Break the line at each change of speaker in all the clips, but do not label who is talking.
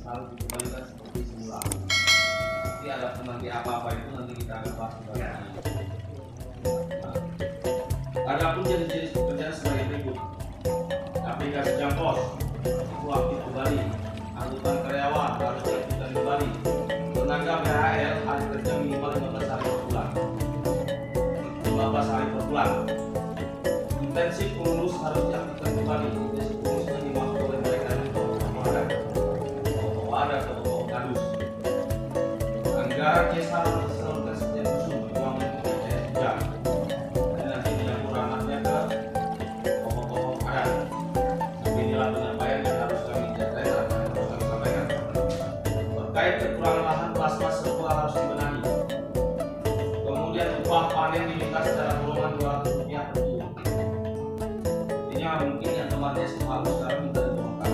harus dikembalikan seperti semula. Jadi ada nanti apa-apa itu nanti kita akan bahas kembali. Adapun jenis-jenis pekerjaan sebagai berikut: aplikasi jam pos itu aktif kembali, angkutan karyawan harus diaktifkan kembali, tenaga PHL hari kerja minimal 15 hari per bulan, 15 hari per bulan. Intensif pengurus harus diaktifkan kembali. Intensif pengurus yang dimaksud oleh mereka itu tokoh adat atau tokoh kadus. Anggaran desa harus disalurkan setiap musim uang untuk desa juga. Dan nanti menyambung ranahnya ke tokoh-tokoh adat. Tapi inilah penyampaian yang harus kami catat dan harus kami sampaikan. Terkait kekurangan lahan plasma sekolah harus dibenahi. Kemudian upah panen diminta secara golongan Rp200 per bulan. Mungkin yang kemarin harus sekarang minta diturunkan,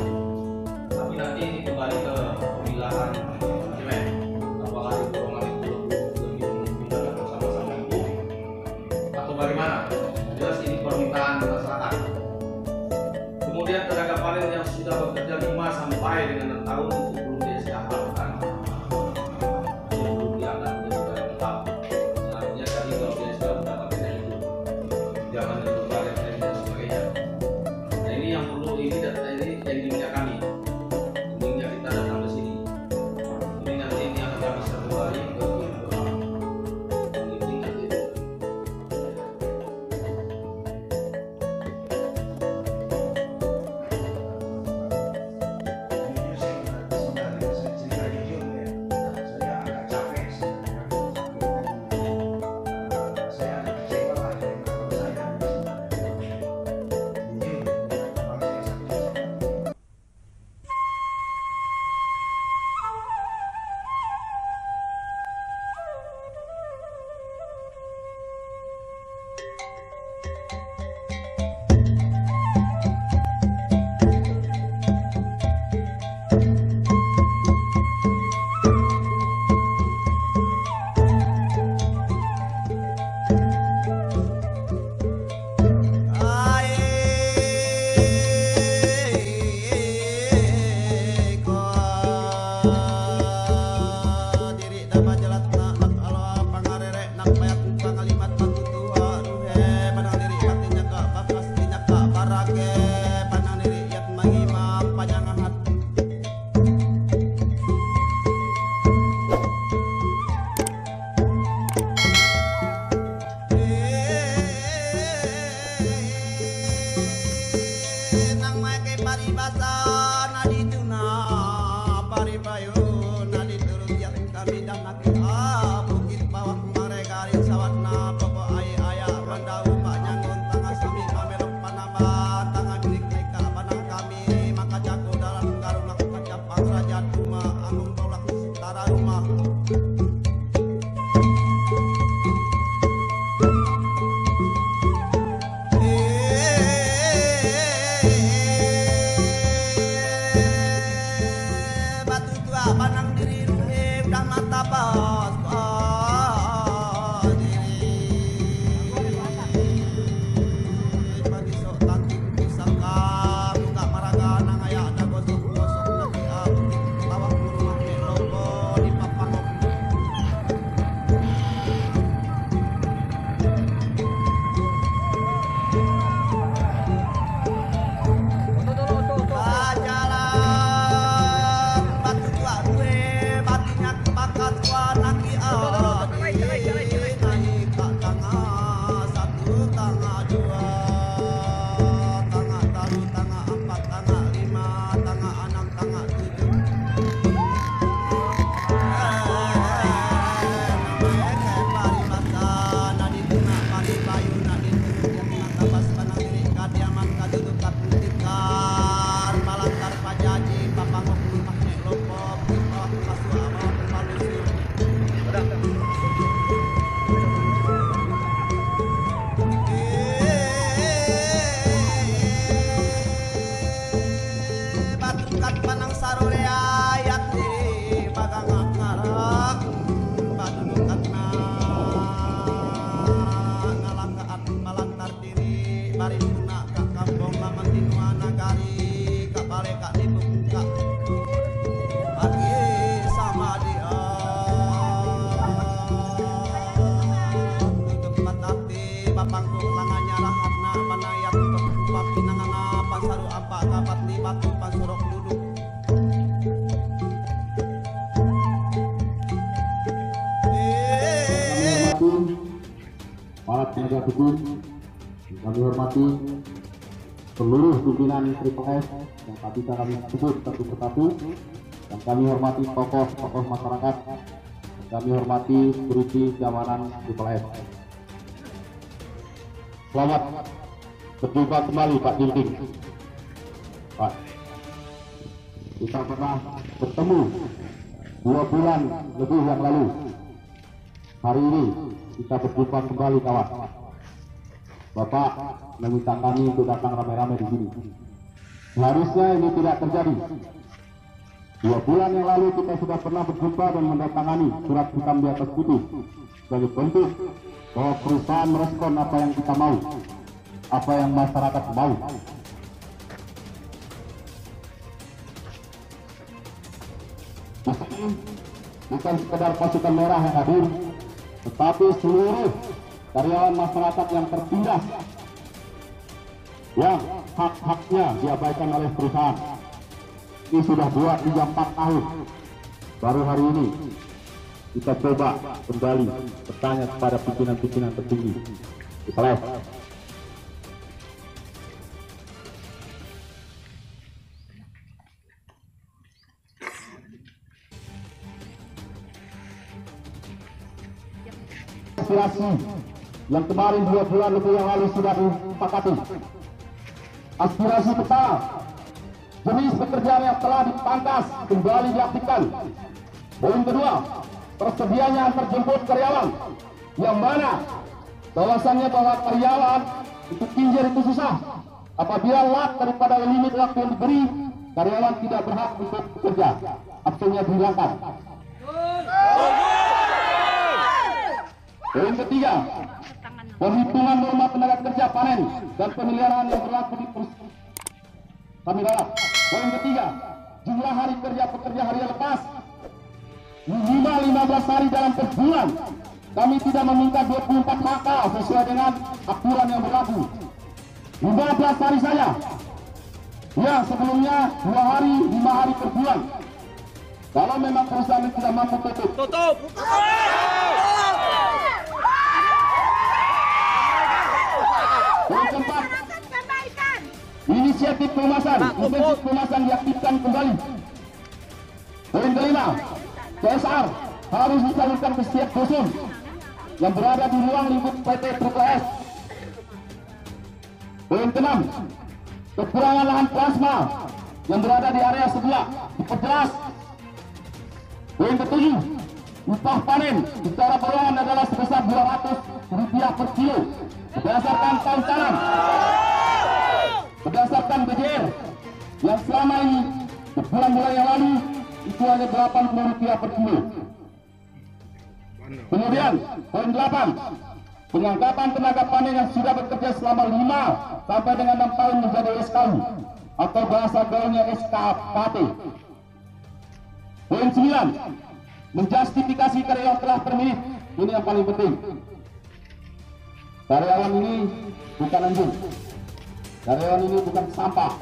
tapi nanti ini kembali ke pemilahan manajemen apakah di golongan itu lebih memudahkan bersama-sama itu atau bagaimana. Jelas ini permintaan masyarakat. Kemudian tenaga panen yang sudah bekerja 5 sampai dengan 6 tahun itu belum disejahterakan, belum diangkat menjadi karyawan tetap. Artinya tadi kalau dia sudah mendapatkan itu jangan ditukar dan sebagainya. Ini yang perlu, ini data ini endingnya kami, endingnya kita datang ke sini. Ini nanti ini akan kami satu kali ke ending nanti.
Bupati Batu Pasorok duduk.
Para penegak hukum, kami hormati seluruh pimpinan Triple S yang tadi kami sebut satu persatu, dan kami hormati tokoh-tokoh masyarakat, dan kami hormati security keamanan Triple S. Selamat berjumpa kembali Pak Ginting. Pak, kita pernah bertemu 2 bulan lebih yang lalu. Hari ini kita berjumpa kembali kawan. Bapak meminta kami untuk datang rame-rame di sini. Seharusnya ini tidak terjadi. 2 bulan yang lalu kita sudah pernah berjumpa dan mendatangani surat hitam di atas putih sebagai bentuk bahwa perusahaan merespon apa yang kita mau, apa yang masyarakat mau. Di sini bukan sekedar pasukan merah yang hadir, tetapi seluruh karyawan masyarakat yang tertindas, yang hak-haknya diabaikan oleh perusahaan. Ini sudah 2-3-4 tahun. Baru hari ini kita coba kembali bertanya kepada pimpinan-pimpinan tertinggi di kelas. Aspirasi yang kemarin 2 bulan lebih yang lalu sudah disepakati. Aspirasi pertama, jenis pekerjaan yang telah dipangkas kembali diaktifkan. Poin kedua, tersedianya antar jemput karyawan, yang mana bahwasannya bahwa karyawan itu kincir itu susah. Apabila lat daripada limit waktu yang diberi, karyawan tidak berhak untuk bekerja, absennya dihilangkan. Poin ketiga, perhitungan norma tenaga kerja panen dan pemeliharaan yang berlaku di perusahaan kami rawat. Poin ketiga, jumlah hari kerja pekerja hari lepas minimal 15 hari dalam sebulan. Kami tidak meminta 24 HK sesuai dengan aturan yang berlaku. 15 hari saja. Ya, sebelumnya 2 hari, 5 hari per bulan. Kalau memang perusahaan tidak mampu tutup. Poin keempat, inisiatif pemasan diaktifkan kembali. Poin kelima, CSR harus disalurkan ke setiap dusun yang berada di ruang lingkup PT Triple S. Poin keenam, kekurangan lahan plasma yang berada di area sebelah diperjelas. Poin ketujuh, upah panen secara perorangan adalah sebesar Rp200 per kilo berdasarkan tahun tanam. Berdasarkan BJR yang selama ini bulan-bulan yang lalu itu hanya Rp80 per kilo. Kemudian poin 8, pengangkatan tenaga panen yang sudah bekerja selama 5 sampai dengan 6 tahun menjadi SKU atau bahasa gaulnya SKKT. Poin 9, menjustifikasi karyawan telah terminit. Ini yang paling penting. Karyawan ini bukan anjing. Karyawan ini bukan sampah.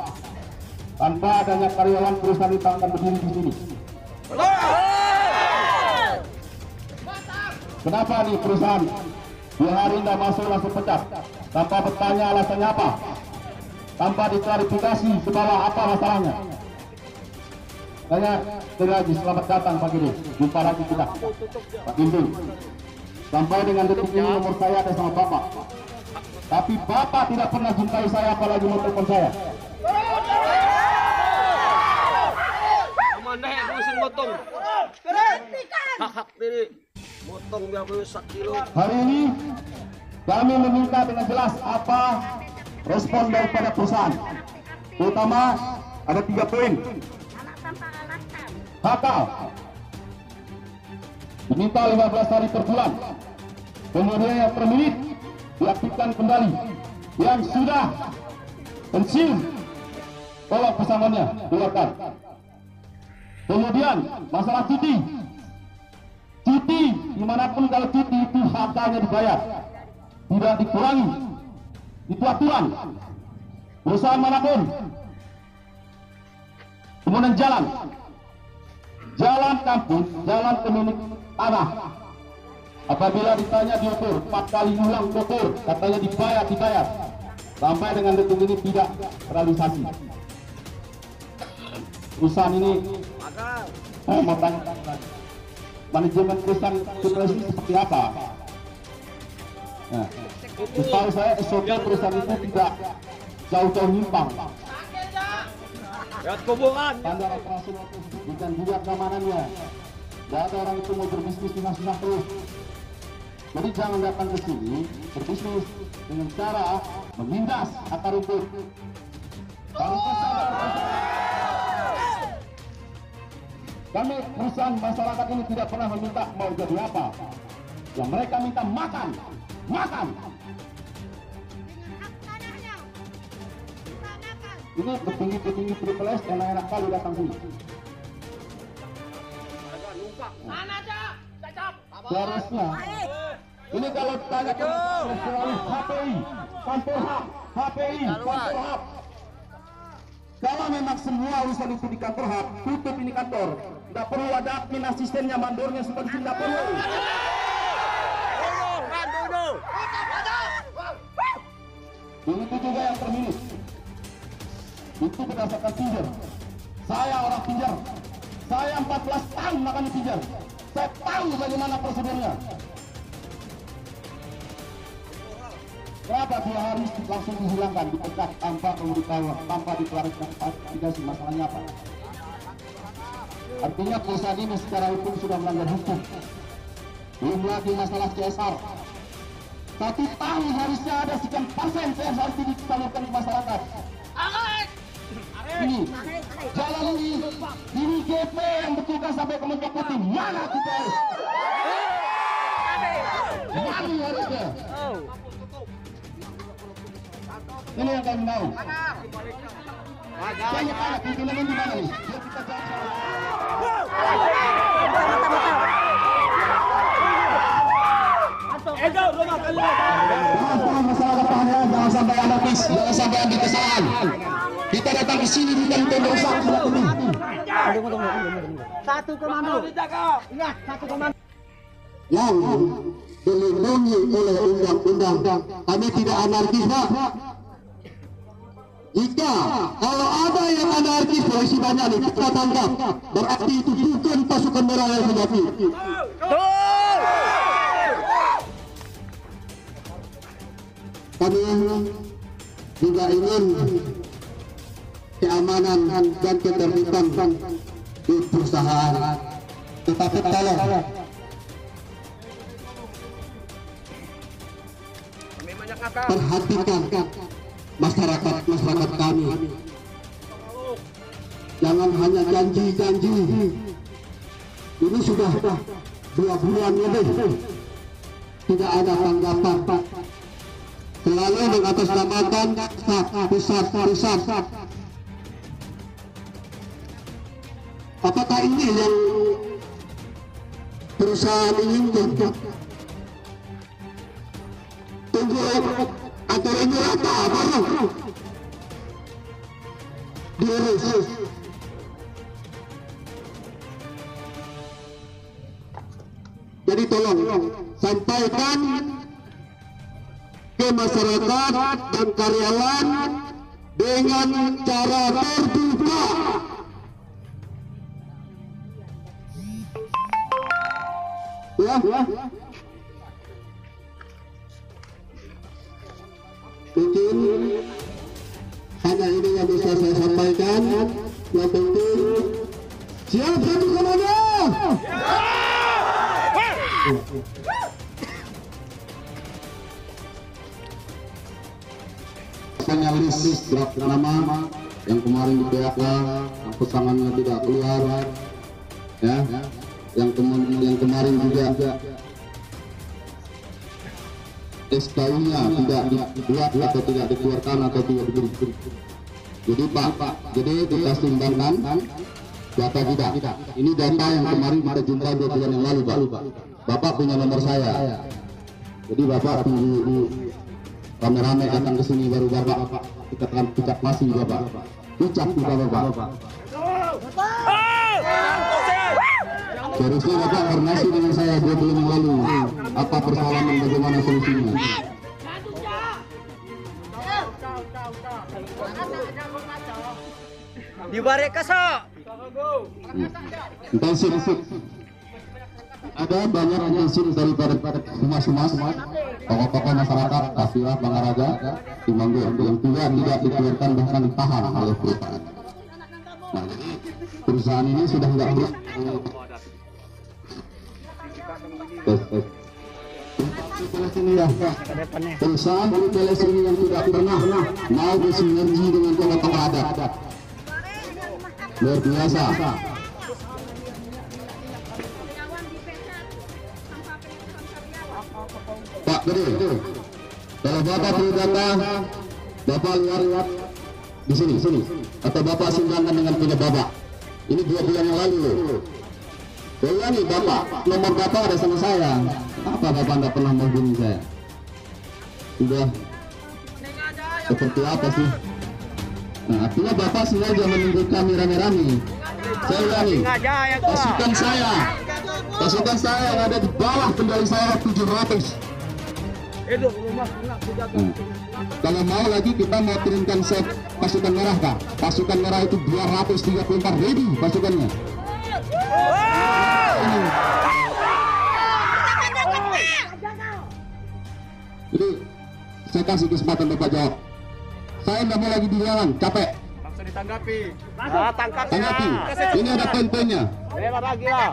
Tanpa adanya karyawan, perusahaan itu akan berdiri di sini. Kenapa nih perusahaan 2 hari tidak masuk langsung pecat, tanpa bertanya alasannya apa, tanpa diklarifikasi sebagai apa masalahnya? Saya sekali lagi selamat datang Pak Giri, jumpa lagi kita Pak Ginting. Sampai dengan detik ini nomor saya ada sama Bapak, tapi Bapak tidak pernah jumpai saya, apalagi menelpon saya.
Mana yang musim motong? Hak diri motong biar 1 kilo.
Hari ini kami meminta dengan jelas apa respon daripada perusahaan. Terutama ada 3 poin. HK diminta 15 hari per bulan. Kemudian yang per menit diaktifkan kembali. Yang sudah pensiun, tolong pesangonnya keluarkan. Kemudian masalah cuti. Cuti dimanapun kalau cuti itu HK-nya dibayar, tidak dikurangi. Itu aturan. Perusahaan manapun Kemudian jalan kampung, jalan pemilik tanah. Apabila ditanya diukur 4 kali ulang ukur, katanya dibayar. Sampai dengan detik ini tidak terrealisasi. Perusahaan ini mau tanya manajemen perusahaan ini seperti apa? Nah, setahu saya SOP perusahaan itu tidak jauh-jauh nyimpang.
Lihat kuburan.
Standar operasional bukan juga keamanannya. Tidak ada orang itu mau berbisnis di Natuna terus. Jadi jangan datang ke sini berbisnis dengan cara menindas akar rumput. Kami perusahaan masyarakat ini tidak pernah meminta mau jadi apa. Yang mereka minta makan. Ini petinggi-petinggi Triple S enak-enak kali datang sini.
Mana Cak?
Seharusnya ini kalau tanya ke HPI, kantor HPI, kantor HAP. Kalau memang semua urusan itu di kantor HAP, tutup ini kantor. Tidak perlu ada admin asistennya, mandornya sudah di sini, tidak perlu. Begitu juga yang terminus. Itu berdasarkan pinjar. Saya orang pinjar. Saya 14 tahun makan pinjar. Saya tahu bagaimana prosedurnya. Kenapa dia harus langsung dihilangkan, dipecat tanpa pemberitahuan, tanpa diklarifikasi masalahnya apa? Artinya perusahaan ini secara hukum sudah melanggar hukum. Belum lagi masalah CSR. 1 tahun harusnya ada sekian persen CSR disalurkan ke masyarakat. Ini jalan ini GP yang bertugas sampai ke Mentok Putih, mana TPS? Mana harusnya? Ini yang kami mau. Saya tanya pimpinan ini di mana nih? Biar kita masalah depannya, jangan sampai anarkis, jangan sampai ambil kesalahan. Kita datang ke sini bukan untuk merusak.
Satu komando. Iya, satu komando.
Yang dilindungi oleh undang-undang. Kami tidak anarkis, Pak. Jika kalau ada yang anarkis, polisi banyak nih, kita tangkap. Berarti itu bukan pasukan merah yang sejati. Kami juga ingin keamanan dan ketertiban di perusahaan. Tetapi tolong perhatikan masyarakat kami. Jangan hanya janji. Ini sudah 2 bulan lebih tidak ada tanggapan. Selalu mengatasnamakan pusat. Apakah ini yang perusahaan inginkan? Tunggu atau ini apa baru diurus. Jadi tolong sampaikan ke masyarakat dan karyawan dengan cara terbuka. Ya. Mungkin hanya ini yang bisa saya sampaikan. Yang penting siap satu komando. List draft nama yang kemarin di PHK, yang pesangannya tidak keluar, ya, yang kemarin juga SKU-nya tidak dibuat atau tidak dikeluarkan atau tidak diberi. Jadi Pak, jadi kita sumbangkan data kita. Ini data yang kemarin kita jumpa 2 bulan yang lalu, Pak. Bapak punya nomor saya. Jadi Bapak tunggu rame-rame datang ke sini baru Bapak kita akan ucap masih Bapak. Ucap juga Bapak. Seharusnya Bapak koordinasi dengan saya 2 bulan yang lalu. Apa persoalan dan bagaimana solusinya?
Dibalik kasok.
Intensif. Ada banyak intensif daripada humas-humas, tokoh-tokoh masyarakat, Kasirah, Bangaraga, Timanggo yang tidak dikeluarkan bahkan ditahan oleh perusahaan. Nah, perusahaan ini sudah tidak perlu. Perusahaan PLS ini yang tidak pernah mau bersinergi dengan tokoh-tokoh adat. Luar biasa. Pak Gede, kalau Bapak perlu data, Bapak lihat di sini, atau Bapak singkirkan dengan punya Bapak. Ini 2 bulan yang lalu loh. Saya nih Bapak, nomor Bapak ada sama saya. Apa Bapak tidak pernah menghubungi saya? Sudah seperti apa sih? Nah, artinya Bapak sengaja menunggu kami rame-rame. Saya ulangi, pasukan saya yang ada di bawah kendali saya 700. Kalau mau lagi kita mau turunkan set pasukan merah Kak. Pasukan merah itu 234 ready pasukannya. Jadi saya kasih kesempatan Bapak jawab. Saya tidak mau lagi di jalan, capek.
Langsung ditanggapi.
Tanggapi. Ini ada poin-poinnya.
Lewat lagi lah.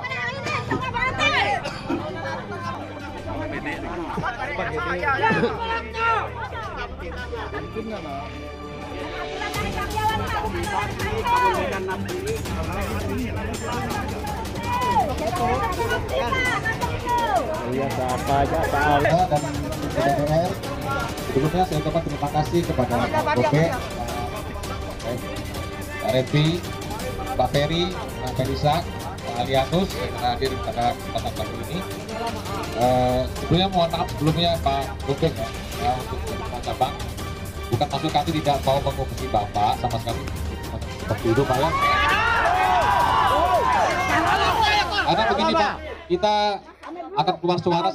DPR. Sebelumnya saya ucapkan terima kasih kepada Pak Kope, Pak Refri, Pak Ferry, Pak Ferisa, Pak Alianus yang hadir pada kesempatan kali ini. Sebelumnya mohon maaf sebelumnya Pak Kope ya untuk Pak Cabang. Bukan maksud kami tidak mau mengurusi Bapak sama sekali seperti itu Pak ya. Karena begini Pak, kita akan keluar suara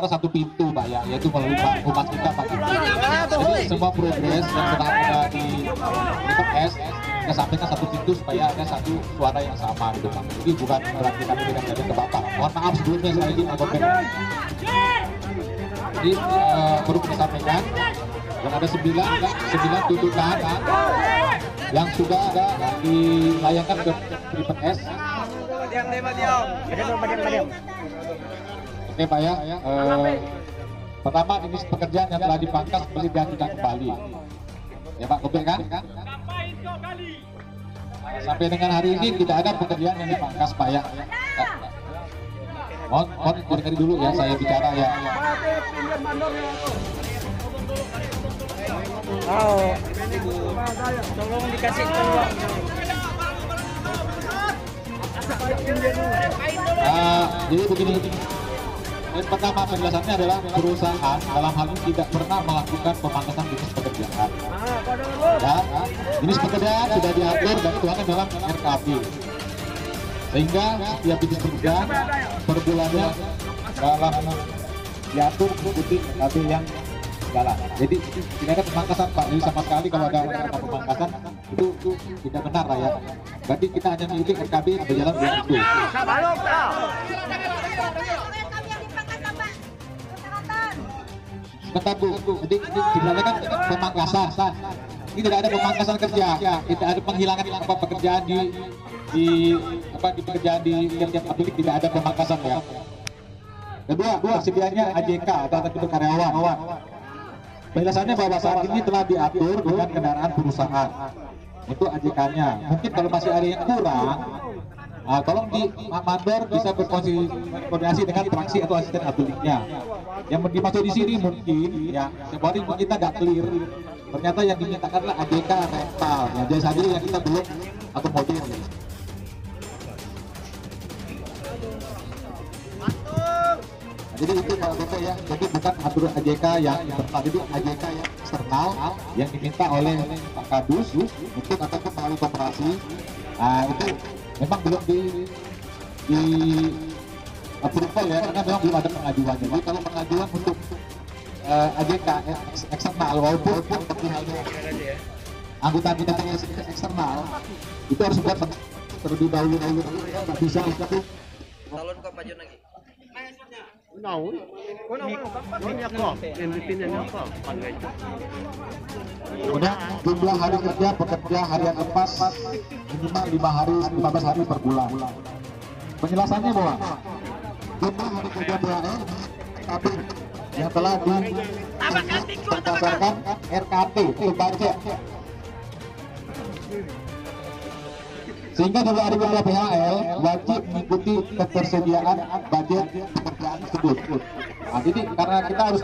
satu pintu Pak ya, yaitu melalui umat kita Pak. Jadi semua progres yang sedang ada di PPS kita sampaikan satu pintu supaya ada satu suara yang sama gitu Pak. Jadi bukan berarti kami tidak menjadi ke Bapak. Mohon maaf sebelumnya sekali lagi Pak Kopen. Jadi perlu kita sampaikan dan ada 9 tuntutan yang sudah ada dilayangkan ke PPS. Oke Pak ya, pertama jenis pekerjaan yang telah dipangkas beli dan tidak kembali. Ya Pak, Kope kan? Sampai dengan hari ini tidak ada pekerjaan yang dipangkas Pak ya. Mohon dengar dulu ya, saya bicara ya.
Oh, tolong dikasih uang.
Jadi begini. Yang pertama penjelasannya adalah perusahaan dalam hal ini tidak pernah melakukan pemangkasan jenis pekerjaan. Ya, jenis pekerjaan sudah diatur dan dituangkan dalam RKP. Sehingga setiap jenis pekerjaan per bulannya dalam diatur mengikuti RKP yang jalan. Jadi tidak ada pemangkasan Pak. Jadi sama sekali kalau ada pemangkasan itu tidak benar lah ya. Berarti kita hanya mengikuti RKP yang berjalan dengan itu. Bentar Bu, jadi sebenarnya kan pemangkasan. Ini tidak ada pemangkasan kerja, tidak ada penghilangan pekerjaan di pekerjaan di tiap pabrik, tidak ada pemangkasan ya. Kedua, tersedianya AJK atau untuk karyawan. Penjelasannya bahwa saat ini telah diatur dengan kendaraan perusahaan. Itu AJK-nya. Mungkin kalau masih ada yang kurang, tolong di mandor bisa berkoordinasi dengan traksi atau asisten atuliknya. Yang dimaksud di sini mungkin ya, sebenarnya kita nggak clear. Ternyata yang dimintakan adalah AJK rental. Ya, jadi saja yang kita belum akomodir. Jadi itu kalau kita ya, jadi bukan aturan AJK yang internal, jadi AJK yang eksternal yang diminta oleh Pak Kadus untuk ataupun melalui koperasi. Itu memang belum di approval ya, karena memang belum ada pengajuan. Jadi kalau pengajuan untuk AJK eksternal, walaupun anggota eksternal itu harus buat terlebih dahulu, nggak bisa itu.
Talon kok maju lagi.
Kemudian jumlah hari kerja pekerja harian lepas minimal 15 hari per bulan. Penjelasannya bahwa jumlah hari kerja PHL tapi yang telah berdasarkan RKT itu budget, sehingga jumlah hari kerja PHL wajib mengikuti ketersediaan budget pekerjaan tersebut. Nah, jadi karena kita harus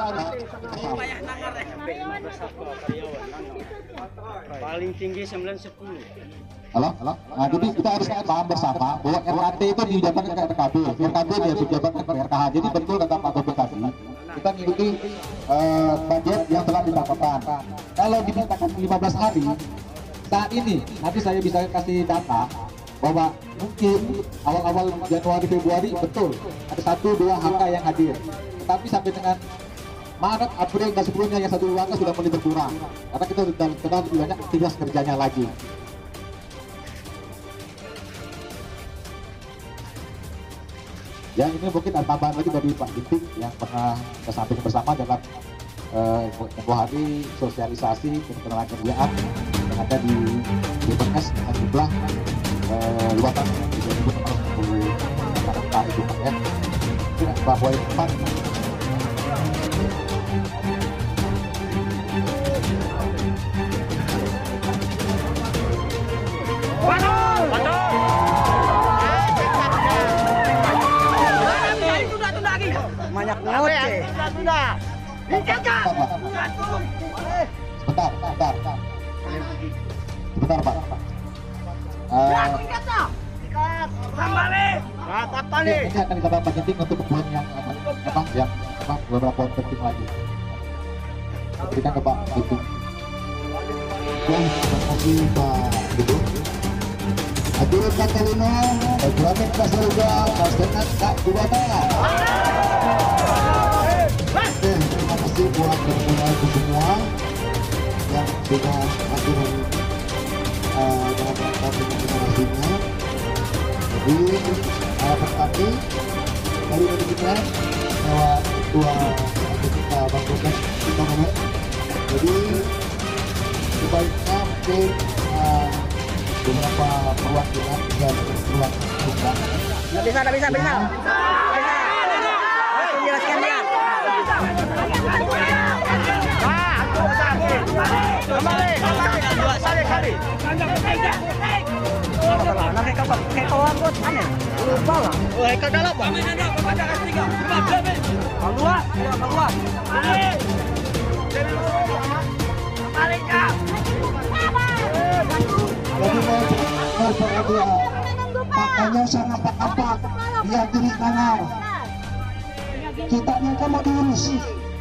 paling tinggi 9-10.
Halo? Nah, jadi kita harus paham bersama bahwa RKT itu dijabarkan ke RKB, RKB dia dijabarkan ke RKH. Jadi betul kata Pak Gubernur tadi, kita mengikuti budget yang telah ditetapkan. Kalau dimintakan 15 hari, saat ini nanti saya bisa kasih data bahwa mungkin awal-awal Januari Februari betul ada 1-2 angka yang hadir, tetapi sampai dengan Maret, April dan sebelumnya yang 1 angka sudah mulai berkurang karena kita sudah lebih banyak aktivitas kerjanya lagi. Ya, ini mungkin ada tambahan lagi dari Pak Ginting yang pernah kita sampaikan bersama dalam tempoh hari sosialisasi ketenagakerjaan yang ada di BPS dengan jumlah luasan 3.640 kata-kata itu Pak ya. Ini bahwa yang tepat
Banyak ngoceh.
Sebentar Pak. Ini akan kita Pak Ginting untuk poin yang beberapa poin penting lagi. Berikan ke Pak Ginting. Terima kasih Pak Ginting. Hadirin Katalino, Ibrahim Kasaruga, Pasenat Kak Kubata. Terima kasih buat teman-teman semua yang sudah hadir dalam rangka demokrasinya. Jadi harapan kami dari kita lewat ketua kita bangkitkan kita ngomong. Jadi sebaiknya mungkin beberapa perwakilan dan ruang terbuka.
Nggak bisa. Jelaskan dia. Kembali. Nanti kau angkut aneh. Lupa lah. Wah, ke dalam bang. Keluar. Balik kau.
Makanya sangat apa dia kiri kanan. Kita yang mau diurus.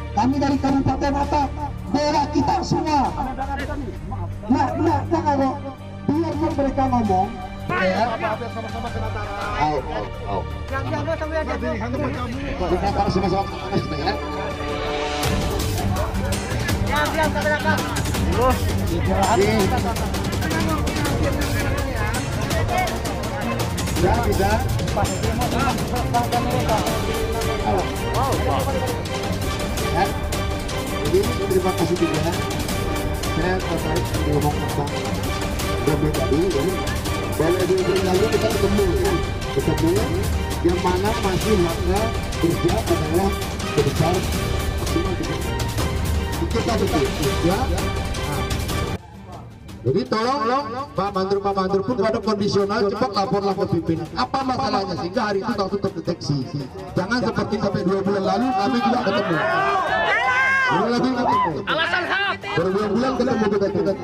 Kami dari Kabupaten Batak bela kita semua. Nah, kalau biar mereka ngomong. Ya. Bisa. Jadi terima kasih juga. Saya tertarik ngomong tentang Dobel tadi. Jadi boleh lalu kita ketemu yang mana masih haknya kerja adalah sebesar maksimal kita betul ya. Jadi tolong Pak Mandur pun ada kondisional cepat laporlah ke pimpinan apa masalahnya sehingga hari itu langsung terdeteksi. Jangan seperti sampai 2 bulan lalu kami tidak ketemu.
Alasan hak.
Berbulan-bulan ketemu kita gitu.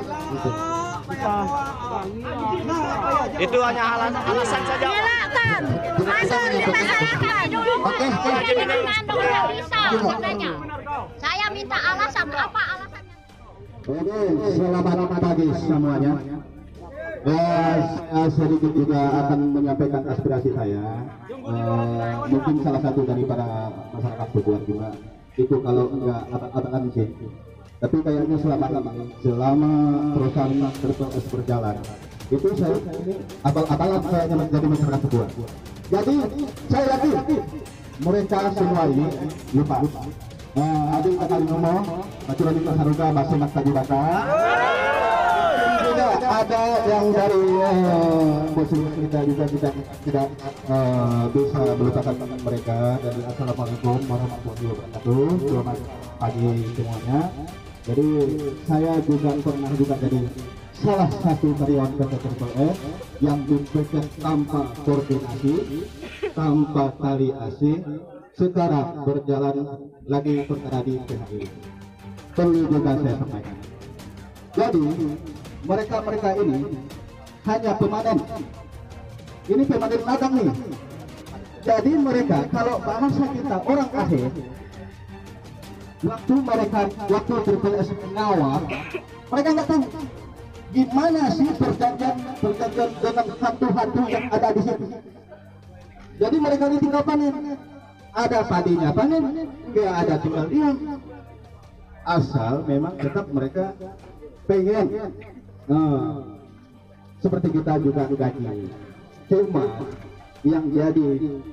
Itu hanya alasan saja.
Silakan. Masuk dimasalahkan dulu.
Oke.
Saya minta alasan apa alasannya?
Oke, selamat pagi semuanya. Saya sedikit juga akan menyampaikan aspirasi saya. Mungkin salah satu daripada masyarakat Bogor juga itu kalau enggak katakan sih. Tapi kayaknya selama perusahaan Triple S berjalan, itu saya abal-abalan saya menjadi masyarakat Bogor. Jadi saya yakin mereka semua ini lupa. Ada yang kali ngomong, aturan itu haruga bahasa tadi baka. Ada yang dari musim kita juga tidak bisa melupakan mereka. Dari assalamualaikum warahmatullahi wabarakatuh. Selamat pagi semuanya. Jadi saya juga pernah juga jadi salah satu karyawan PT Triple S yang bekerja tanpa koordinasi, tanpa tali asih. Sekarang berjalan lagi perkara di PHI. Perlu juga saya sampaikan. Jadi mereka ini hanya pemanen. Ini pemanen ladang nih. Jadi mereka kalau bahasa kita orang akhir, waktu Triple S mengawal, mereka nggak tahu gimana sih perjanjian dengan hantu-hantu yang ada di situ. Jadi mereka ini tinggal panen. Ada padinya panen, nggak ada tinggal diam. Asal memang tetap mereka pengen. Seperti kita juga gaji. Cuma yang jadi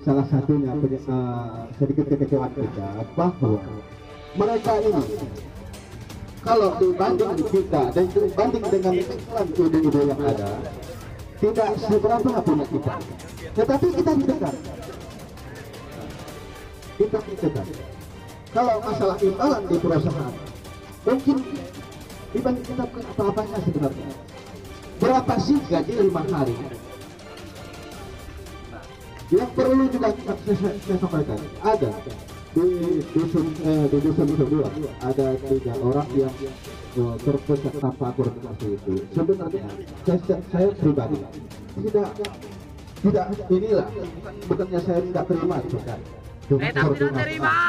salah satunya sedikit kekecewaan kita bahwa mereka ini kalau dibanding kita dan dibanding dengan ide-ide yang ada tidak seberapa punya kita, tetapi kita didekat. Kalau masalah imbalan di perusahaan mungkin dibanding kita bukan apa-apanya sebenarnya. Berapa sih gaji 5 hari? Yang perlu juga saya sampaikan, ada di dusun kedua ada 3 orang yang terpecat tanpa koordinasi itu. Sebenarnya saya pribadi tidak inilah, bukannya saya tidak terima bukan.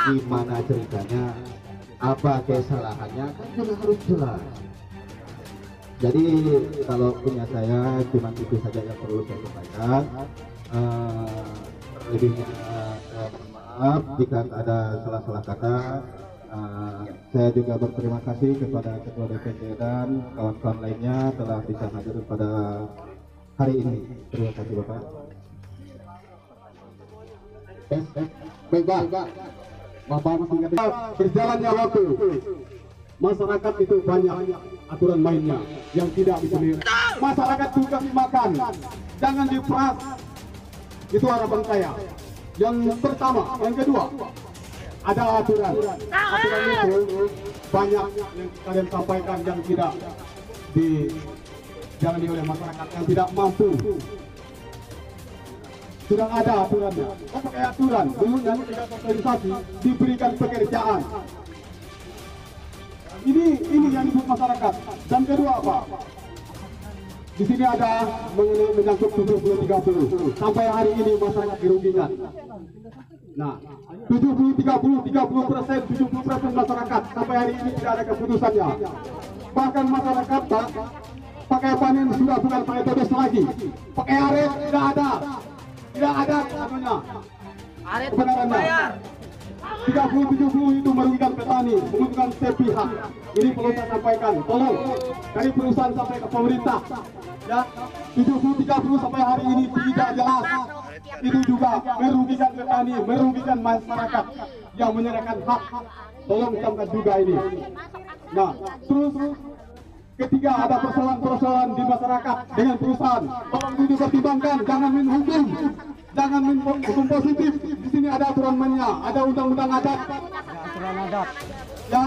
Gimana ceritanya, apa kesalahannya kan juga harus jelas. Jadi kalau punya saya cuma itu saja yang perlu saya sampaikan. Lebihnya maaf jika ada salah-salah kata. Saya juga berterima kasih kepada Ketua DPD dan kawan-kawan lainnya telah bisa hadir pada hari ini. Terima kasih Bapak. Bapak, berjalannya waktu, masyarakat itu banyak aturan mainnya yang tidak dipilih. Masyarakat juga dimakan, jangan diperas. Itu harapan saya. Yang pertama, yang kedua, ada aturan. Aturan itu banyak yang kalian sampaikan yang tidak dijalani oleh masyarakat yang tidak mampu. Sudah ada aturannya. Pakai aturan, dulunya tidak organisasi diberikan pekerjaan. Ini yang disebut masyarakat. Dan kedua apa? Di sini ada mengenai menyangkut 70-30. Sampai hari ini masyarakat dirugikan. Nah, 70% masyarakat sampai hari ini tidak ada keputusannya. Bahkan masyarakat pakai panen sudah bukan pakai todes lagi. Pakai aret tidak ada. Tidak ada namanya. Kebenarannya 30-70 itu merugikan petani, merugikan sepihak. Ini perlu saya sampaikan. Tolong dari perusahaan sampai ke pemerintah. Ya, 70-30 sampai hari ini tidak jelas. Itu juga merugikan petani, merugikan masyarakat yang menyerahkan hak. Tolong camkan juga ini. Nah, terus ketika ada persoalan-persoalan di masyarakat dengan perusahaan, tolong itu dipertimbangkan, jangan main hukum, jangan main hukum positif. Di sini ada aturan mainnya, ada undang-undang adat.
Aturan adat.
Ya,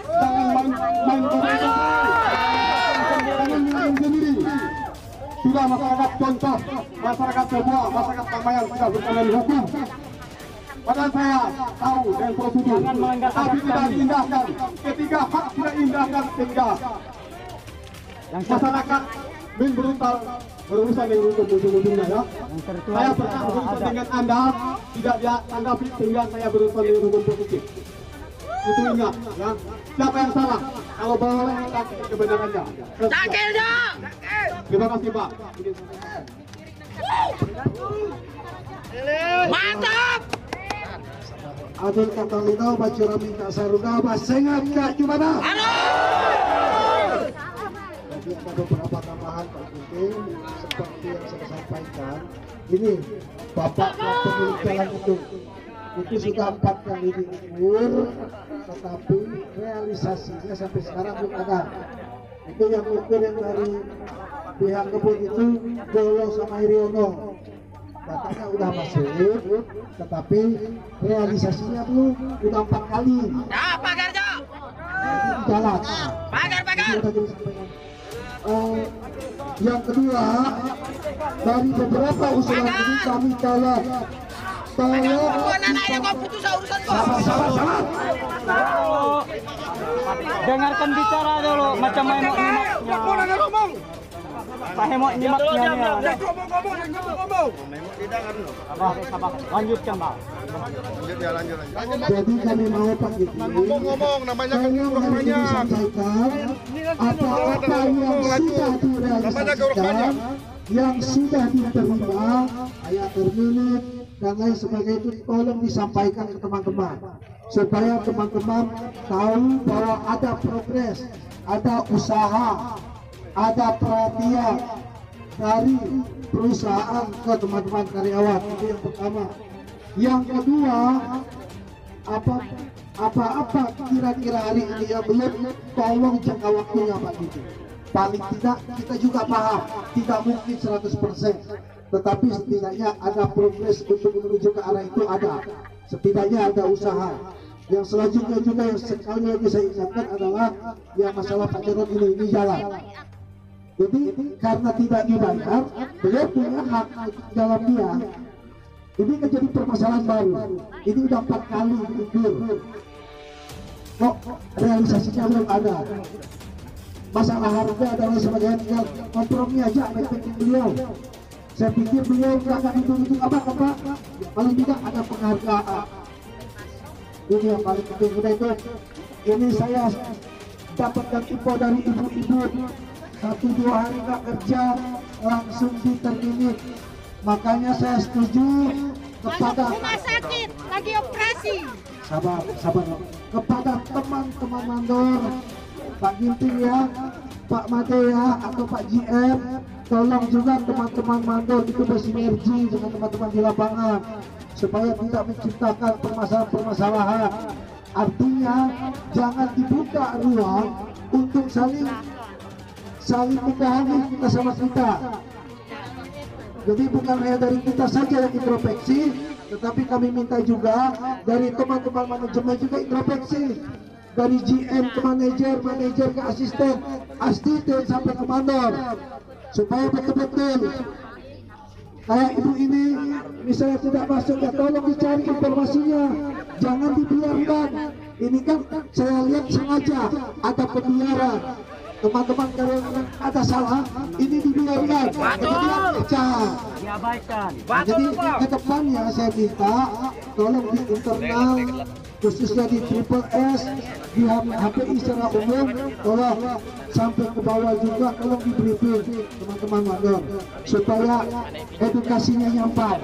jangan main jangan main sendiri. Sudah masyarakat contoh, masyarakat semua, masyarakat Pamayan sudah berkenan hukum. Padahal saya tahu dengan prosedur, tapi tidak diindahkan. Ketika hak tidak diindahkan, sehingga masyarakat main brutal berurusan dengan hukum ujung-ujungnya ya. Saya pernah berurusan dengan Anda, tidak dia tanggapi sehingga saya berurusan dengan hukum positif. Itu ingat ya. Siapa yang salah? Kalau boleh kebenarannya.
Sakitnya.
Terima kasih Pak.
Mantap.
Adil kata Lino, Bacura minta saruga, Basengat Kak Jumana. Jadi ada beberapa tambahan Pak Ginting, seperti yang saya sampaikan. Ini Bapak pemilik jalan itu sudah 4 kali diukur, tetapi realisasinya sampai sekarang belum ada. Itu yang ukur yang dari pihak kebun itu Golo sama Iriono. Katanya udah masuk, tetapi realisasinya belum, udah 4 kali.
Ya, pagar Jo.
Jadi jalan.
Pagar.
Yang kedua, dari beberapa usulan ini kami tolong
dengarkan bicara dulu macam ngomong. Pak Hemok nyimaknya nih. Sabar. Lanjutkan, Pak.
Jadi kami mau Pak
Ngomong namanya kan
disampaikan apa-apa yang sudah diterima, ayat terminit dan lain sebagainya itu tolong disampaikan ke teman-teman supaya teman-teman tahu bahwa ada progres, ada usaha, ada perhatian dari perusahaan ke teman-teman karyawan. Itu yang pertama. Yang kedua, apa-apa kira-kira hari ini yang belum, tolong jangka waktunya Pak Didi. Paling tidak kita juga paham tidak mungkin 100%, tetapi setidaknya ada progres untuk menuju ke arah itu ada. Setidaknya ada usaha. Yang selanjutnya juga yang sekali lagi saya ingatkan adalah yang masalah Pak Jarod ini jalan. Jadi karena tidak dibayar, beliau punya hak dalam dia. Ini kan jadi permasalahan baru. Ini udah 4 kali diukur. Kok realisasinya belum ada? Masalah harga adalah sebagian tinggal kompromi aja dengan beliau. Saya pikir beliau nggak dituntut apa-apa. Ya, paling tidak ada penghargaan. Ini yang paling penting. Udah itu, ini saya dapatkan info dari ibu-ibu 1-2 hari nggak kerja langsung diterminit. Makanya saya setuju kepada
rumah sakit lagi operasi.
sabar kepada teman-teman mandor, Pak Ginting ya, Pak Made ya, atau Pak GM, tolong juga teman-teman mandor itu bersinergi dengan teman-teman di lapangan supaya tidak menciptakan permasalahan. Artinya jangan dibuka ruang untuk saling membohongi kita sama kita. Jadi bukan hanya dari kita saja yang introspeksi, tetapi kami minta juga dari teman-teman manajemen juga introspeksi. Dari GM ke manajer ke asisten sampai ke mandor, supaya betul-betul kayak ibu ini misalnya tidak masuk, ya tolong dicari informasinya, jangan dibiarkan. Ini kan saya lihat sengaja ada pembiaran. Teman-teman kalau ada salah, ini dibiarkan, kemudian
Diabaikan.
jadi ke depannya saya minta tolong di internal, khususnya di Triple S, di HPI secara umum, tolong sampai ke bawah juga tolong di briefing teman-teman mandor supaya edukasinya nyampai.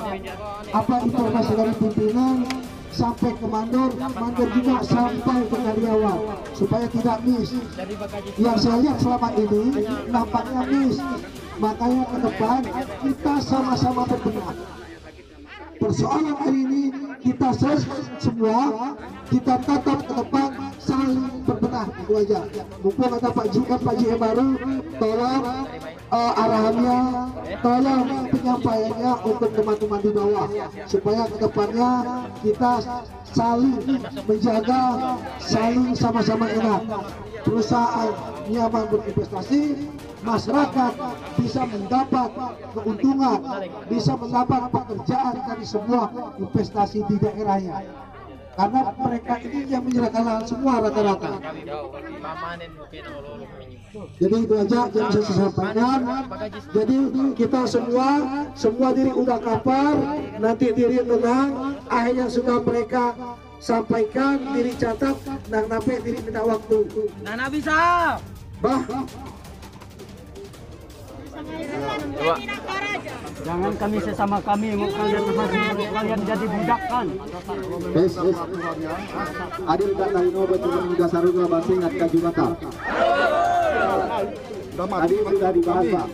Apa informasi dari pimpinan sampai ke mandor juga sampai ke karyawan supaya tidak miss. Yang saya lihat selama ini nampaknya miss. Makanya ke depan kita sama-sama berbenah. Persoalan hari ini kita semua kita tatap ke depan, saling berbenah, itu aja. Mumpung ada Pak GM baru, tolong arahannya, tolong penyampaiannya untuk teman-teman di bawah supaya ke depannya kita saling menjaga, saling sama-sama enak. Perusahaan nyaman berinvestasi, masyarakat bisa mendapat keuntungan, bisa mendapat pekerjaan dari semua investasi di daerahnya. Karena mereka ini yang menyerahkan lahan semua rata-rata. Jadi itu aja yang bisa saya sampaikan. Jadi kita semua diri udah kapar, nanti diri tenang. Akhirnya sudah mereka sampaikan, diri catat, dan sampai diri minta waktu.
Nana bisa.
Bah,
Jangan kami sesama kami, mau kalian jadi budak kan?
yes. Adil kan Laino betul juga Saruga Basing Atka Jumata. Tadi sudah dibahas Pak.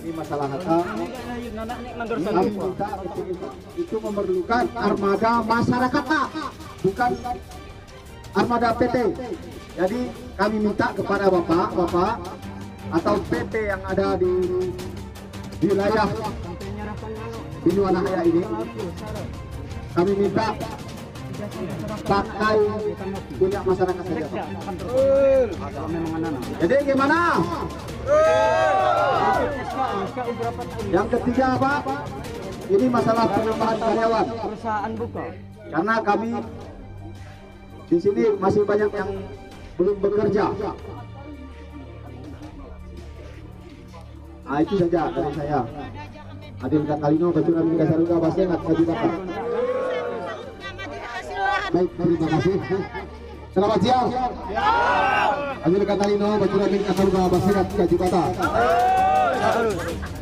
Ini masalah harta. Kami minta itu memerlukan armada masyarakat Pak, bukan armada PT. Jadi kami minta kepada Bapak atau PT yang ada di wilayah Binuanahaya ini, kami minta pakai punya masyarakat saja Pak. Jadi gimana? Yang ketiga Pak, ini masalah penambahan karyawan.
Perusahaan buka.
Karena kami di sini masih banyak yang belum bekerja. Nah, itu saja dari saya. Adil Katalino, Bacura Mingga Saruga, Baseng, Atka Jumata. Baik, terima kasih. Selamat siang. Adil Katalino, Bacura Mingga Saruga, Baseng, Atka Jumata.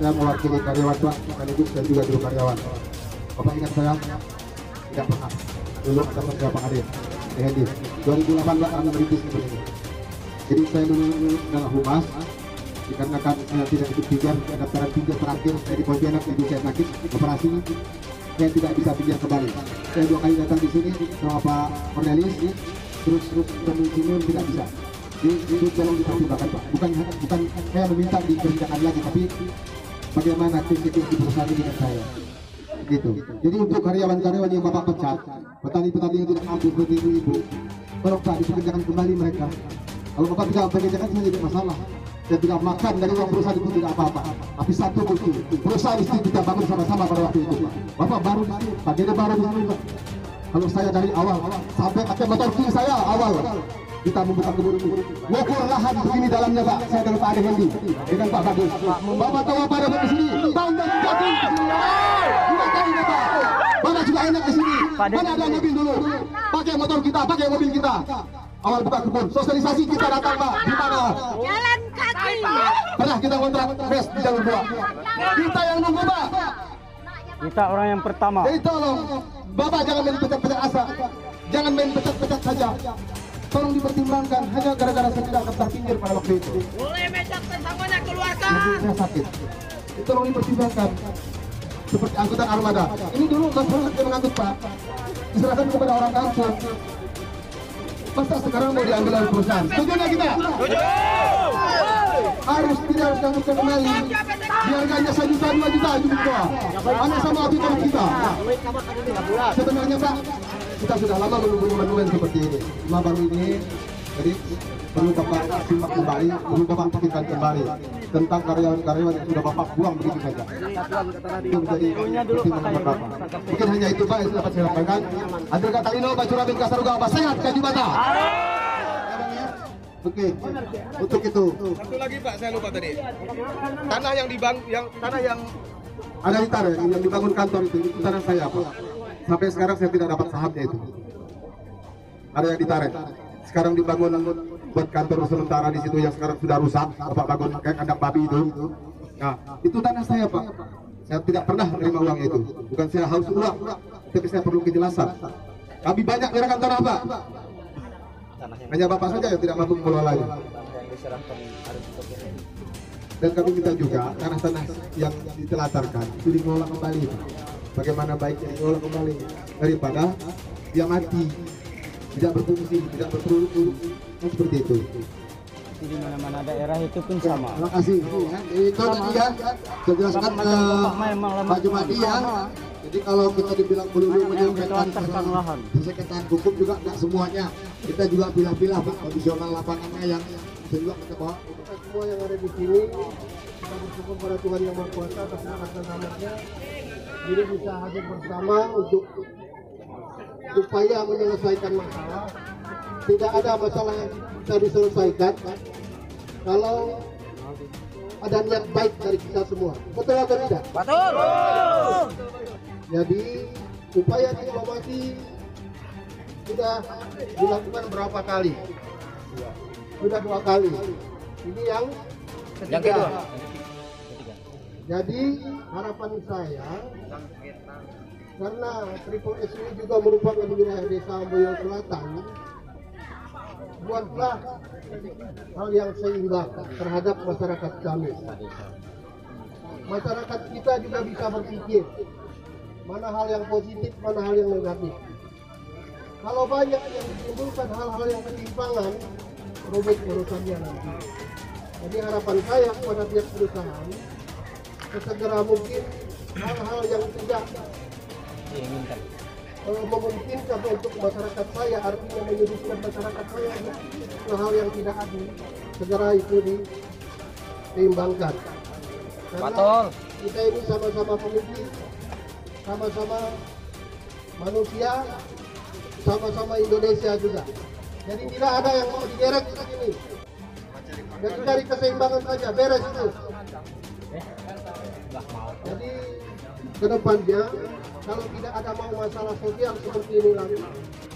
Saya mewakili karyawan Pak, sekaligus dan juga dulu karyawan. Bapak ingat saya? Tidak pernah. Dulu ada kerja Pak Adil. Di 2008 Pak kami merintis seperti ini. Jadi saya dulu adalah humas. Dikarenakan saya tidak ikut pinjam, daftaran pinjam terakhir dari Pontianak, ibu saya sakit operasi, saya tidak bisa pinjam kembali. Saya 2 kali datang di sini sama Pak Cornelis, terus ketemu sini tidak bisa. Itu tolong dipertimbangkan Pak. Bukan saya meminta dikerjakan lagi, tapi bagaimana prinsip di perusahaan ini dengan saya. Gitu. Jadi untuk karyawan-karyawan yang Bapak pecat, petani-petani yang tidak mampu seperti ibu, tolong Pak dipekerjakan kembali mereka. Kalau Bapak tidak pekerjakan saya tidak masalah. Saya tidak makan dari uang perusahaan itu tidak apa-apa. Tapi satu bukti, perusahaan istri kita bangun sama-sama pada waktu itu Pak. Bapak baru di sini, Pak Gede baru di sini Pak. Kalau saya dari awal sampai pakai motor kiri saya awal kita membuka kebun ini. Ngukur lahan begini dalamnya Pak. Saya dengan Pak Ade Hendi dengan Pak Bagus. Bapak tahu apa ada di sini? Tanggung jatuh. 2 kali Bapak. Bapak juga enak di sini. Mana ada mobil dulu? Pakai motor kita, pakai mobil kita. Awal buka kebun, sosialisasi kita datang Pak. Di mana?
Jalan kaki.
Pernah kita kontrak res di jalur 2. Kita yang nunggu Pak.
Kita orang yang pertama.
Jadi tolong Bapak jangan main pecat-pecat asa. Jangan main pecat-pecat saja. Tolong dipertimbangkan. Hanya gara-gara saya tidak daftar pinggir pada waktu itu.
Boleh mecat sesamanya keluarkan.
Jadi saya sakit. Jadi tolong dipertimbangkan. Seperti angkutan armada. Ini dulu masyarakat yang mengangkut Pak. Diserahkan kepada orang kampung. Masa sekarang mau diambil oleh perusahaan? Setuju nggak kita? Setuju! Harus tidak harus diangkutkan kembali. Harganya 1 juta, 2 juta, juga. Mana sama abitur kita? Sebenarnya Pak, kita sudah lama menunggu monumen seperti ini. Cuma baru ini, jadi perlu Bapak simak kembali, perlu Bapak pikirkan kembali tentang karyawan-karyawan yang sudah Bapak buang begitu saja. Itu menjadi pertimbangan Bapak. Mungkin hanya itu Pak yang dapat saya sampaikan. Adil Katalino, Bacura Mingga Saruga, Baseng, Atka Jumata. Oke, untuk itu.
Satu lagi Pak, saya lupa tadi. Tanah yang
Ada di Tarik, yang dibangun kantor itu tanah saya Pak. Sampai sekarang saya tidak dapat sahamnya itu. Ada yang ditarik. Sekarang dibangun buat kantor sementara di situ yang sekarang sudah rusak. Bapak bangun kayak kandang babi itu. Nah, itu tanah saya Pak. Saya tidak pernah menerima uang itu. Bukan saya haus uang, tapi saya perlu kejelasan. Kami banyak gerakan tanah Pak. Hanya Bapak saja yang tidak mampu mengelolanya. Dan kami minta juga tanah-tanah yang ditelatarkan itu dikelola kembali Pak. Bagaimana baiknya dikelola kembali daripada dia mati, tidak berfungsi, tidak berproduk, seperti itu.
Di mana-mana daerah itu pun sama.
Terima kasih. Itu tadi ya, saya jelaskan ke Pak Jumadi ya. Jadi kalau kita dibilang melulu menyampaikan sekretar hukum juga nggak semuanya. Kita juga pilah-pilah Pak, kondisional lapangannya yang juga kita bawa. Semua yang ada di sini, kita bersyukur pada Tuhan Yang Maha Kuasa atas rahmat dan rahmatnya. Jadi bisa hadir bersama untuk upaya menyelesaikan masalah. Tidak ada masalah yang bisa diselesaikan kalau ada niat baik dari kita semua. Betul atau tidak? Betul. Jadi upaya diplomasi
sudah dilakukan berapa kali? Sudah 2 kali. Ini yang ketiga. Jadi harapan saya, karena Triple S ini juga merupakan wilayah desa Amboyo Selatan, buatlah hal yang seimbang terhadap masyarakat kami. Masyarakat kita juga bisa berpikir mana hal yang positif, mana hal yang negatif. Kalau banyak yang ditimbulkan hal-hal yang ketimpangan, rumit urusannya nanti. Jadi harapan saya kepada pihak perusahaan, sesegera mungkin hal-hal yang tidak memungkinkan untuk masyarakat saya, artinya menyudutkan masyarakat saya ke hal yang tidak adil, segera itu diseimbangkan. Karena kita ini sama-sama pemimpin, sama-sama manusia, sama-sama Indonesia juga. Jadi tidak ada yang mau digerek di sini. Jadi cari keseimbangan saja, beres itu. Jadi kedepannya kalau tidak ada mau masalah sosial seperti ini lagi,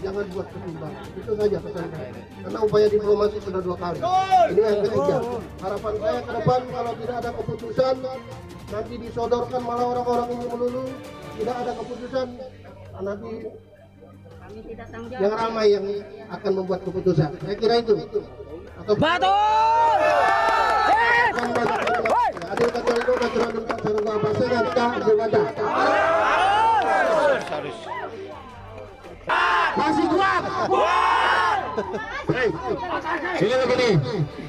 jangan buat keseimbangan. Itu saja pesan saya. Karena upaya diplomasi sudah 2 kali. Ini yang ketiga. Harapan saya ke depan kalau tidak ada keputusan, nanti disodorkan malah orang-orang ini melulu. Tidak ada keputusan, nanti yang ramai yang akan membuat keputusan. Saya kira itu.
Betul.
Adil kata itu kata sarung apa sangat kah juga. Masih kuat.
Ini begini.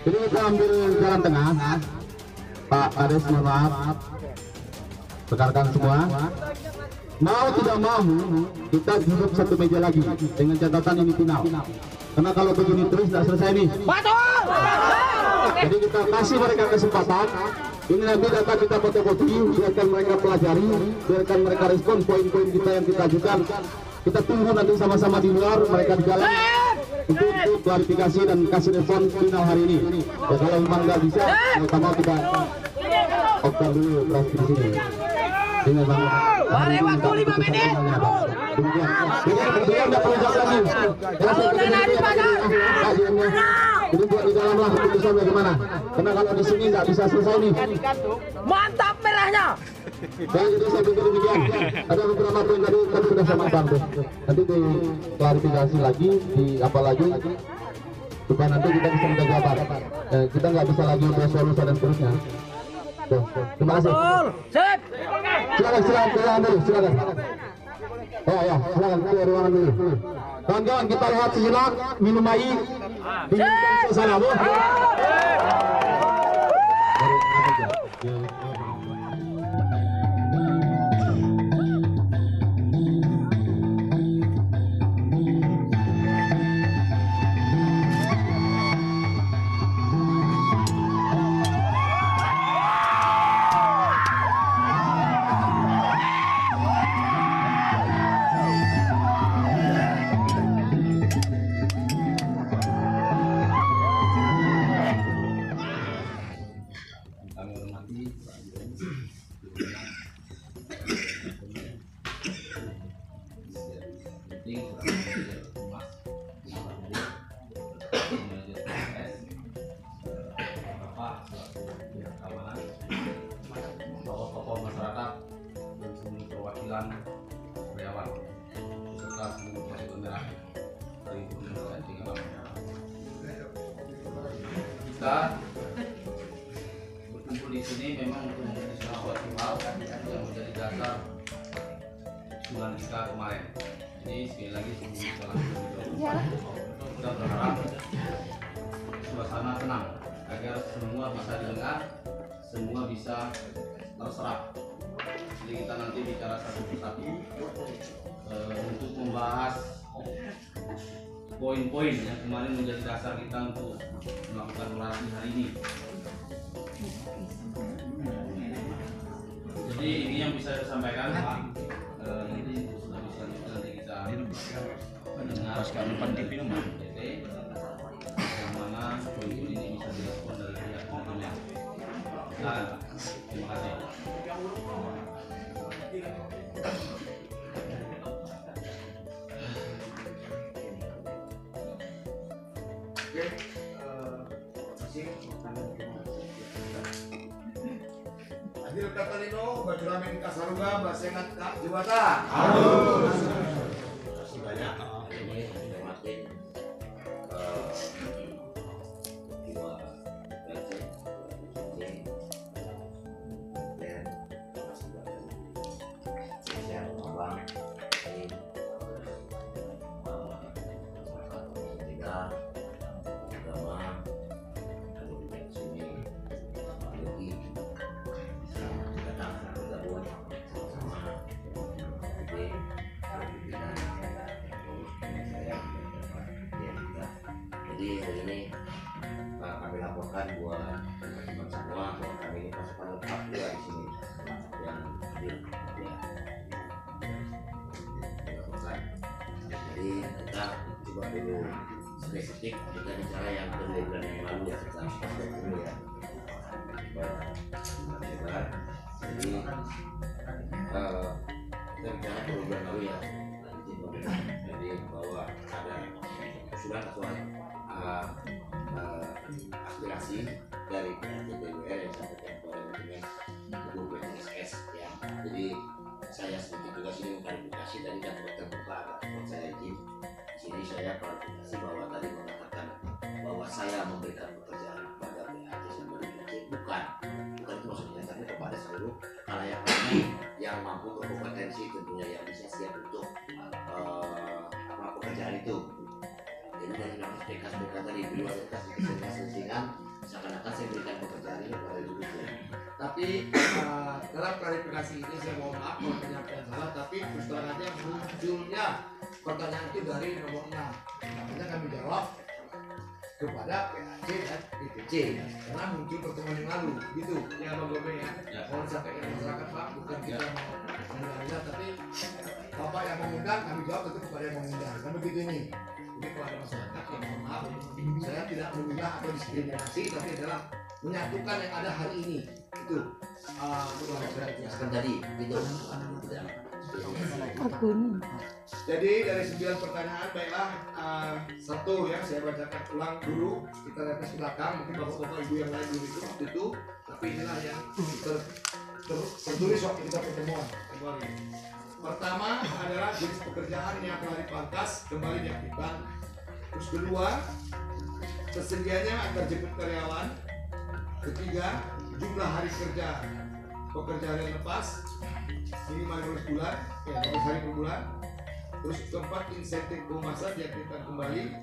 Jadi kita ambil jalan tengah. Pak Kades, mohon maaf. Rekan-rekan semua. Mau tidak mau kita duduk satu meja lagi dengan catatan ini final. Karena kalau begini terus tidak selesai nih. Jadi kita kasih mereka kesempatan. Ini nanti data kita fotokopi, biarkan mereka pelajari, biarkan mereka respon poin-poin kita yang kita ajukan. Kita tunggu nanti sama-sama di luar, mereka di dalam untuk klarifikasi dan kasih respon final hari ini. Ya, kalau memang nggak bisa, kita mau kita open dulu draft di sini. Ini memang
Hari waktu 5 menit.
Dia nggak perlu jawab lagi. Jadi buat di dalam lah keputusan bagaimana. Karena kalau di sini nggak bisa selesai nih.
Mantap merahnya.
Dan jadi saya pikir demikian. Ada beberapa poin tadi kan sudah sama bantu. Nanti diklarifikasi lagi, di apa lagi supaya nanti kita bisa minta jawaban. Kita nggak bisa lagi bersolusi dan seterusnya. Tuh. Terima kasih.
Sip.
Silakan. Ya, silakan ke ruangan dulu. Kawan-kawan kita lihat sejenak, minum air, dinginkan suasana.
Tokoh masyarakat dan seluruh perwakilan karyawan serta seluruh pasukan merah dari Indonesia tinggal. Kita berkumpul di sini memang untuk menjadi suatu hal yang menjadi dasar usulan kita kemarin. Jadi sekali lagi kita berharap suasana tenang agar semua bisa didengar, semua bisa terserap. Jadi kita nanti bicara satu persatu untuk membahas poin-poin yang kemarin menjadi dasar kita untuk melakukan orasi hari ini. Jadi ini yang bisa saya sampaikan, Pak. Nanti nanti kita mendengar yang mana poin-poin ini bisa direspon dari pihak manajemen. Nah, terima kasih.
Adil kata Lino, baju ramen kasaruga, basengat kak jebata. Harus.
Terima kasih banyak. Ini hormatin dua presiden dan masih banyak spesial abang ini masyarakat tiga agama ada di sini lagi datang bergabung sama jadi jadi hari ini kami laporkan buat teman-teman semua bahwa kami ini pasukan lengkap juga di sini yang hadir ya dilaporkan. Jadi kita coba dulu spesifik kita bicara yang kedua bulan yang lalu ya kita spesifik dulu ya coba jadi kita bicara kedua bulan lalu ya jadi bahwa ada usulan atau aspirasi dari DPR yang disampaikan kepada dengan Ibu PSS ya. Jadi saya sedikit juga sini mengklarifikasi dari data terbuka ataupun saya izin di sini saya klarifikasi bahwa tadi mengatakan bahwa saya memberikan pekerjaan kepada PAT sama DPC bukan itu maksudnya tapi kepada seluruh khalayak ramai yang mampu berkompetensi tentunya yang bisa siap untuk pekerjaan itu. Jadi dari SPK tadi dua kesenjangan seakan-akan saya berikan pekerjaan ini kepada ibu.
Tapi dalam klarifikasi ini saya mohon maaf kalau penyampaian salah, tapi terus terang aja munculnya pertanyaan itu dari nomor 6. Makanya kami jawab kepada PAC dan DPC karena muncul pertemuan yang lalu gitu ya Bang Gobe ya. Mohon sampaikan masyarakat Pak, bukan kita mengundang, tapi Bapak yang mengundang kami jawab tentu kepada yang mengundang. Kan begitu ini. Jadi kepada masyarakat yang mohon maaf, saya tidak mengundang atau diskriminasi, tapi adalah menyatukan yang ada hari ini. Itu
saya jelaskan tadi itu
jadi dari 9 pertanyaan baiklah satu ya saya bacakan ulang dulu, kita lihat ke belakang mungkin bapak-bapak ibu yang lain dulu itu tapi inilah yang tertulis waktu kita pertemuan kemarin. Pertama adalah jenis pekerjaan yang telah dipangkas kembali diaktifkan. Terus kedua, tersedianya antar jemput karyawan. Ketiga, jumlah hari kerja pekerjaan yang lepas minimal 12 bulan, 12 hari per bulan. Terus keempat, insentif pemasaran diaktifkan kembali.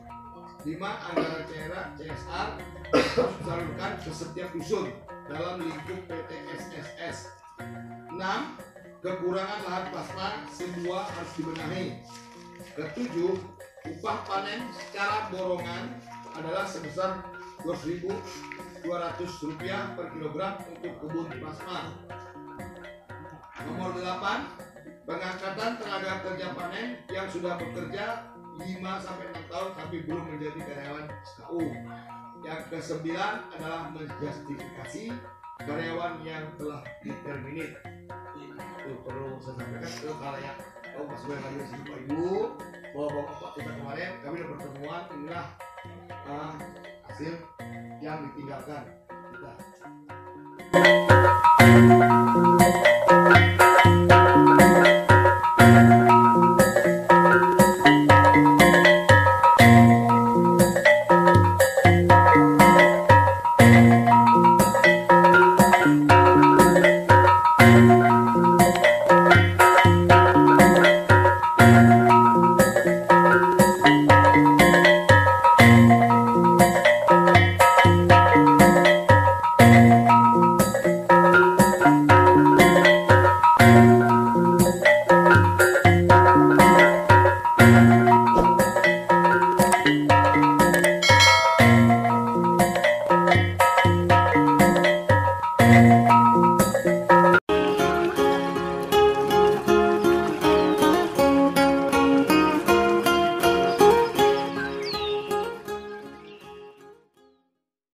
5, anggaran CSR harus disalurkan ke setiap dusun dalam lingkup PT SSS. 6, kekurangan lahan plasma semua harus dibenahi. Ketujuh, upah panen secara borongan adalah sebesar Rp12.200 per kilogram untuk kebun plasma. Nomor 8, pengangkatan tenaga kerja panen yang sudah bekerja 5-6 tahun tapi belum menjadi karyawan SKU. Yang ke-9 adalah menjustifikasi karyawan yang telah diterminate. Itu perlu saya sampaikan ke khalayak Pak sebagai lagi sini Pak Ibu, bapak-bapak kita kemarin kami ada pertemuan, inilah hasil yang ditinggalkan kita.